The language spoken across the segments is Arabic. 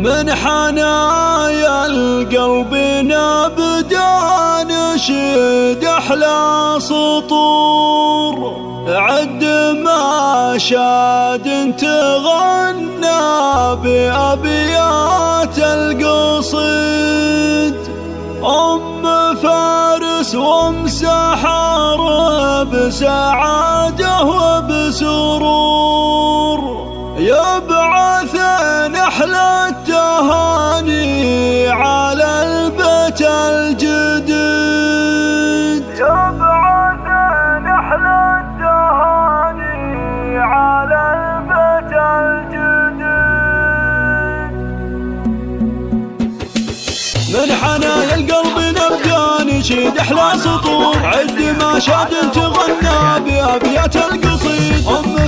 من حنايا القلب نبدأ نشيد أحلى سطور، عد ما شاد تغنى بأبيات القصيد. فارس ومسحر بسعادة وبسرور، يبعث أحلى التهاني على البيت الجديد. يبعث أحلى التهاني على البيت الجديد. من حنايا القلب نبدأ نشيد أحلى سطور، عد ما شاد تغنى بأبيات القصيد.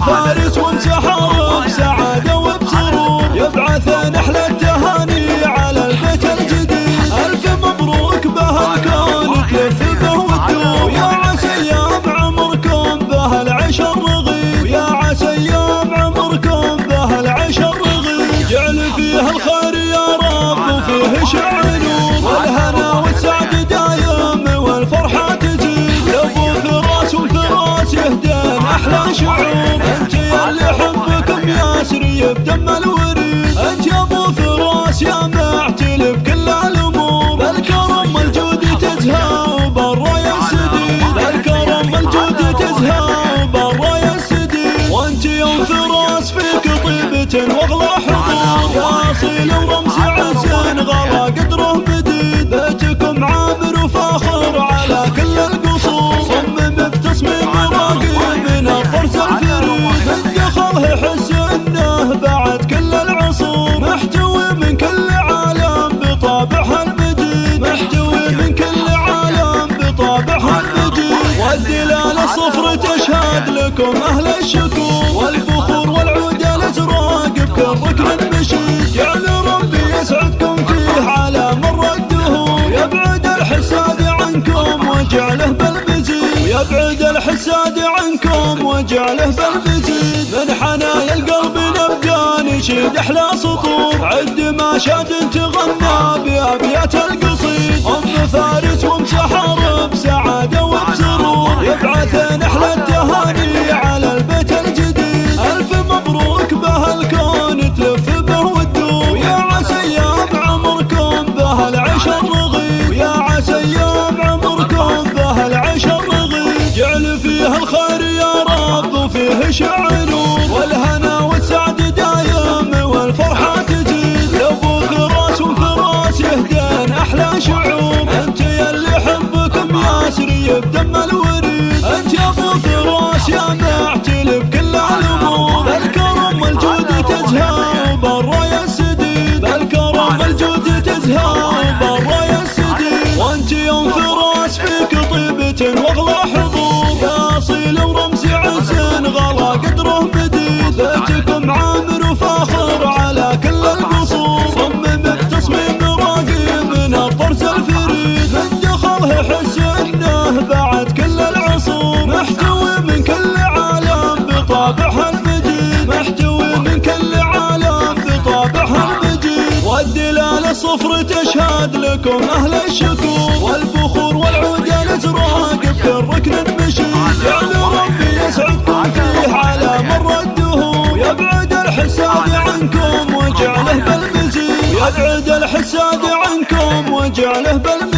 فارس ومسحر بسعادة وبسرور، يبعث أحلى التهاني على البيت الجديد. ألف مبروك بهالكون تلف به وتدور، يا عسى أيام عمركم بهالعيش الرغيد. يا عسى أيام عمركم بهالعيش الرغيد، جعل فيها الخير يا رب وفيه شع نور، والهنا والسعد دايم والفرحة تزيد. يا ابو فراس والفراس يهدين احلى شعور، انت يلي حبكم ياسري بدم الوريد. انت يا ابو فراس يا معتل بكل الامور، بالكرم الجود تزهى وبالراي السديد. بالكرم الجود تزهى وبالراي السديد. وانت يا فراس فيك طيبة واغلى حضور، يا اصيل ورمز عسن غلا قدره مديد. بيتكم عامر وفاخر على كل القصور، صمم بتصميم راقي من الطرز الفريد. من دخله يحس انه بعد كل العصور، محتوي من كل عالم بطابعها المجيد. محتوي من كل عالم بطابعها المجيد. والدلالة صفر تشهد لكم اهل الشكور، والفخور والعود الازرق بكل ركن مشيد. جعل ربي يسعدكم فيه على مر الدهور، يبعد الحساد عنكم واجعله بالمزيد. يبعد الحساد عنكم واجعله بالمزيد. من حنايا القلب نبدأ نشيد احلى سطور، عد ما شاد تغنى بأبيات القصيد. فارس ومسحر بسعادة وبسرور، يبعث احلى التهاني على البيت الجديد. الف مبروك بهالكون تلف به وتدور، يا عسى ايام عمركم بهالعيش الرغيد. يا عسى ايام عمركم بهالعيش الرغيد، جعل فيها الخير يا رب وفيه شع نور، والهنا والسعد دايم والفرحة تزيد. يا ابو فراس وفراس يهدين احلى شعور، انت يلي حبكم ياسري بدم الوريد. انت يا ابو فراس يا معتل بكل الامور، بالكرم الجود تزهى وبالراي السديد. بالكرم الجود تزهى وبالراي السديد. وانت يا فراس فيك طيبة واغلى حضور، يا اصيل ورمز عسن غلا قدره مديد. بيتكم عامر وفاخر على كل القصور، صمم بتصميم راقي من الطرز الفريد. من دخله يحس انه بعد كل العصور، محتوي من كل عالم بطابعها المجيد. محتوي من كل عالم بطابعها المجيد. والدلالة صفر تشهد لكم اهل الشكور، والفخور والعود الازرق بكل ركن مشيد. جعل ربي يسعدكم فيه على مر الدهور، يبعد الحساد عنكم واجعله بالمزيد. يبعد الحساد عنكم واجعله بالمزيد.